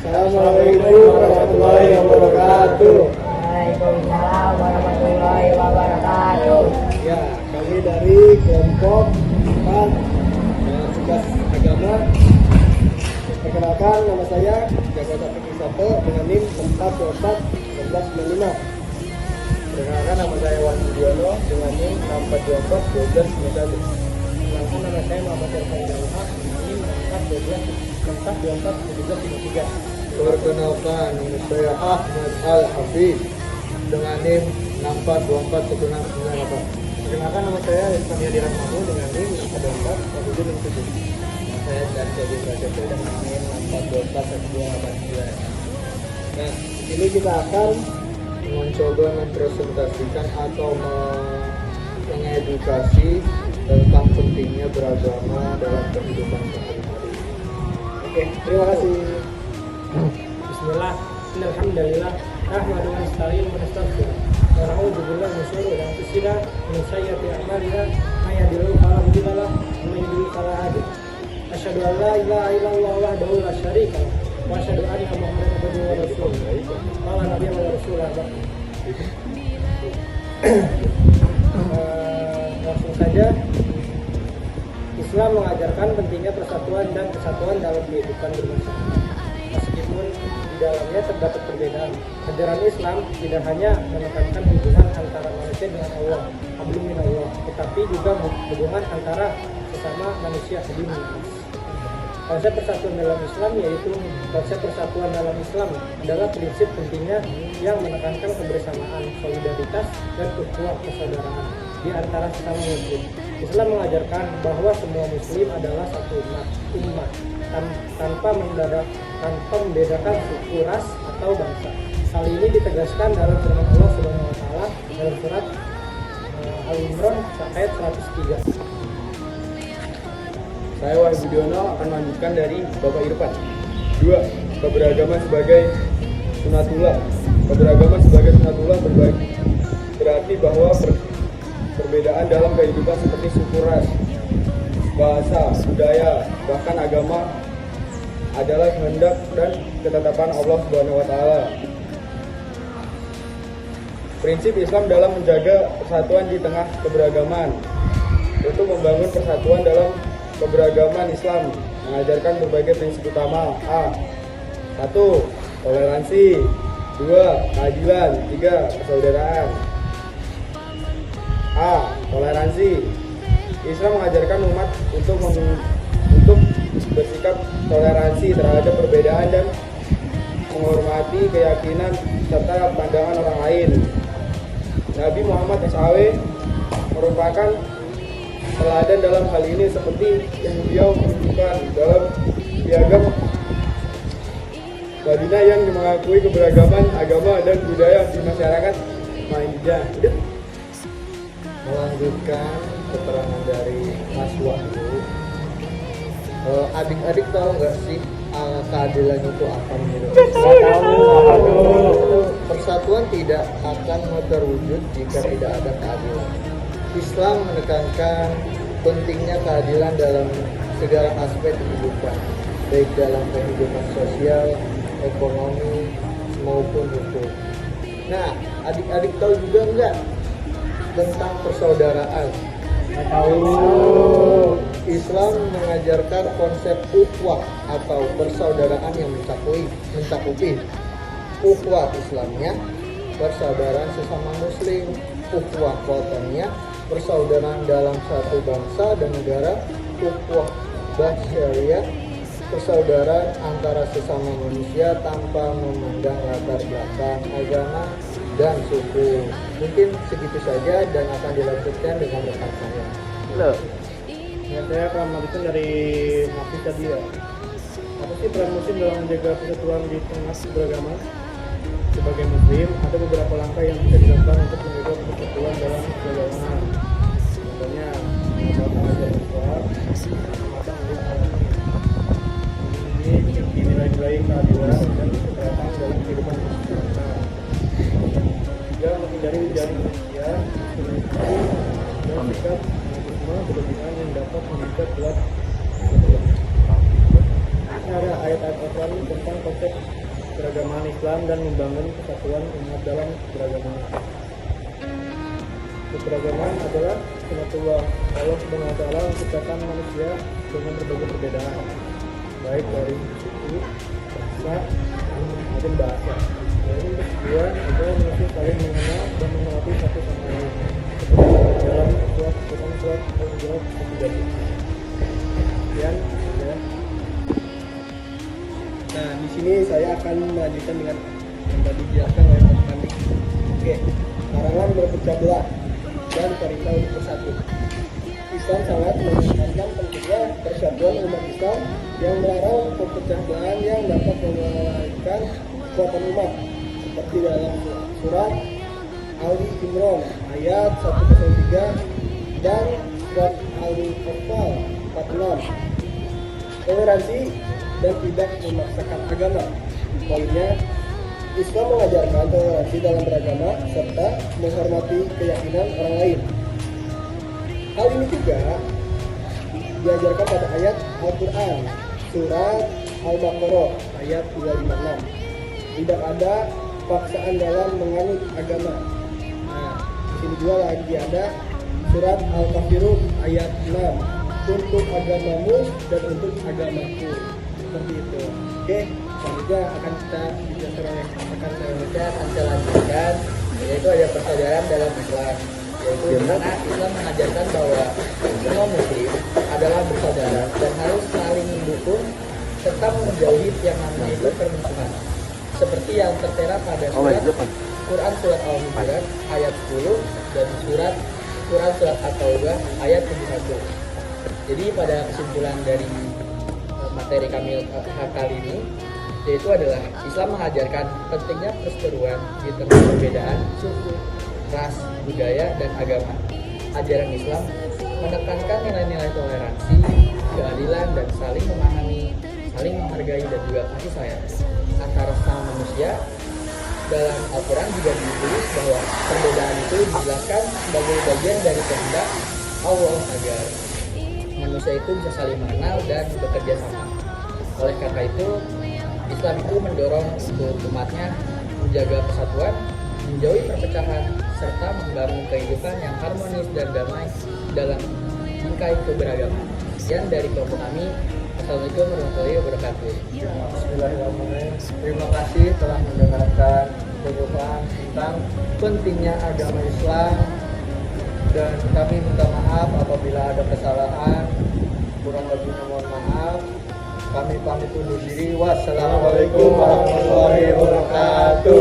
Assalamualaikum warahmatullahi wabarakatuh. Waalaikumsalam warahmatullahi wabarakatuh. Ya, kami dari kelompok 4 tugas agama. Perkenalkan, nama saya Jaga Sapi Kisato dengan NIM 424 Perkenalkan, nama saya Wan Budiono dengan NIM 6424 Perkenalkan, nama saya Muhammad Irfan Jalha dengan NIM 424 Perkenalkan, nama saya Ahmad Al-Hafid dengan NIM 6424 Perkenalkan, nama saya Irfan Yadi Rahmanu dengan NIM 424 Saya dari Jadi Prasetyo dengan NIM 6424 Nah, ini kita akan mencoba mempresentasikan atau mengedukasi tentang pentingnya beragama dalam kehidupan sehari-hari. Oke, terima kasih. Bismillah, alhamdulillah, nahmadu wa nasta'inu wa nastaghfiruh. Wa na'udzu billahi min shururi anfusina wa min sayyiati a'malina, may yahdihillahu fala mudilla lahu wa may yudlil fala hadiya lahu. Asyhadu an la ilaha illallah wahdahu la syarika lahu wa asyhadu anna Muhammadan abduhu wa rasuluh. Qala nabiyyu wa rasulullah. Langsung saja, Islam mengajarkan pentingnya persatuan dan kesatuan dalam kehidupan bermasyarakat. Meskipun di dalamnya terdapat perbedaan, ajaran Islam tidak hanya menekankan hubungan antara manusia dengan Allah, hablum minallah, tetapi juga hubungan antara sesama manusia dunia. Konsep persatuan dalam Islam adalah prinsip pentingnya yang menekankan kebersamaan, solidaritas, dan ukhuwah persaudaraan di antara sesama muslim. Islam mengajarkan bahwa semua muslim adalah satu umat tanpa membedakan suku, ras, atau bangsa. Hal ini ditegaskan dalam firman Allah Subhanahu wa taala dalam surat Al-Imran ayat 103. Saya Wan Budiono akan melanjutkan dari Bapak Irfan. 2. Keberagaman sebagai sunatullah. Keberagaman sebagai sunatullah berarti bahwa perbedaan dalam kehidupan seperti suku, ras, bahasa, budaya, bahkan agama adalah kehendak dan ketetapan Allah Subhanahu wa taala. Prinsip Islam dalam menjaga persatuan di tengah keberagaman. Untuk membangun persatuan dalam keberagaman, Islam mengajarkan berbagai prinsip utama. A. 1. Toleransi. 2. Keadilan. 3. Persaudaraan. A. Toleransi. Islam mengajarkan umat untuk bersikap toleransi terhadap perbedaan dan menghormati keyakinan serta pandangan orang lain. Nabi Muhammad SAW merupakan teladan dalam hal ini, seperti yang beliau menunjukkan dalam piagam Madinah yang mengakui keberagaman agama dan budaya di masyarakat Madinah. Melanjutkan keterangan dari Mas Wahyu. Adik-adik tahu nggak sih keadilan itu apa menurut Persatuan tidak akan terwujud jika tidak ada keadilan. Islam menekankan pentingnya keadilan dalam segala aspek kehidupan, baik dalam kehidupan sosial, ekonomi, maupun hukum. Nah, adik-adik tahu juga enggak tentang persaudaraan? Tahu. Islam mengajarkan konsep ukhuwah atau persaudaraan yang mencakupi ukhuwah Islamnya, persaudaraan sesama muslim, ukhuwah wataniyah, persaudaraan dalam satu bangsa dan negara, ukhuwah basyariah, persaudaraan antara sesama manusia tanpa memandang latar belakang, agama, dan suku. Mungkin segitu saja dan akan dilanjutkan dengan rekan saya. Halo. Ya, saya akan melanjutkan dari Hafiz tadi ya. Apa sih peran muslim dalam menjaga persatuan di tengah beragama? Sebagai muslim, ada beberapa langkah yang bisa dilakukan untuk menjaga persatuan dalam beragama. Contohnya, mengajar Islam, ini nilai-nilai keadilan dan kesejahteraan dalam kehidupan masyarakat. Juga menghindari ujian manusia, dan sikap berlebihan yang dapat mengikat kuat. Ini ada ayat-ayat Al-Quran tentang konsep beragaman Islam dan membangun kesatuan umat dalam beragaman. Keberagaman adalah sunatullah. Allah Subhanahu wa taala menciptakan manusia dengan berbagai perbedaan, baik dari suku, bangsa, maupun bahasa. Jadi tujuan agar manusia saling mengenal dan mengerti satu sama lain. Dalam surat Al-Jawab 30. Sekian ya. Nah, di sini saya akan melanjutkan dengan yang tadi dijelaskan oleh Pak Pandik. Oke, larangan berpecah belah dan perintah untuk bersatu. Islam sangat menekankan pentingnya persatuan umat Islam yang melarang perpecah belahan yang dapat membahayakan kekuatan umat, seperti dalam surat Ali Imran ayat 103 dan surat Al-Anfal 46. Toleransi dan tidak memaksakan agama. Poinnya, Islam mengajarkan toleransi dalam beragama serta menghormati keyakinan orang lain. Hal ini juga diajarkan pada ayat Al-Quran surat Al-Baqarah ayat 256. Tidak ada paksaan dalam menganut agama. Nah, di sini juga lagi ada surat Al-Kafirun ayat 6. Untuk agamamu dan untuk agamaku. Seperti itu. Oke, selanjutnya akan kita dijelaskan oleh Selanjutnya akan saya lanjutkan, yaitu ada persaudaraan dalam Islam, yaitu di mana Islam mengajarkan bahwa semua muslim adalah bersaudara dan harus saling mendukung serta menjauhi yang namanya itu permusuhan, seperti yang tertera pada Quran surat Al-Hujurat ayat 10 dan Quran surat At-Taubah ayat 71. Jadi pada kesimpulan dari materi kami kali ini, yaitu adalah Islam mengajarkan pentingnya perseteruan di tengah perbedaan suku, ras, budaya, dan agama. Ajaran Islam menekankan nilai-nilai toleransi, keadilan, dan saling memahami, saling menghargai, dan juga kasih sayang antara sesama manusia. Dalam Al-Quran juga ditulis bahwa perbedaan itu dijelaskan sebagai bagian dari kehendak Allah agar manusia itu bisa saling mengenal dan bekerja sama. Oleh karena itu, Islam itu mendorong untuk umatnya menjaga persatuan, menjauhi perpecahan, serta membangun kehidupan yang harmonis dan damai dalam bingkai keberagaman. Sekian dari kelompok kami. Assalamualaikum warahmatullahi wabarakatuh. Bismillahirrahmanirrahim. Terima kasih telah mendengarkan pembukaan tentang pentingnya agama Islam, dan kami minta maaf apabila ada kesalahan. Kurang lebihnya mohon maaf. Kami pamit undur diri. Wassalamualaikum warahmatullahi wabarakatuh.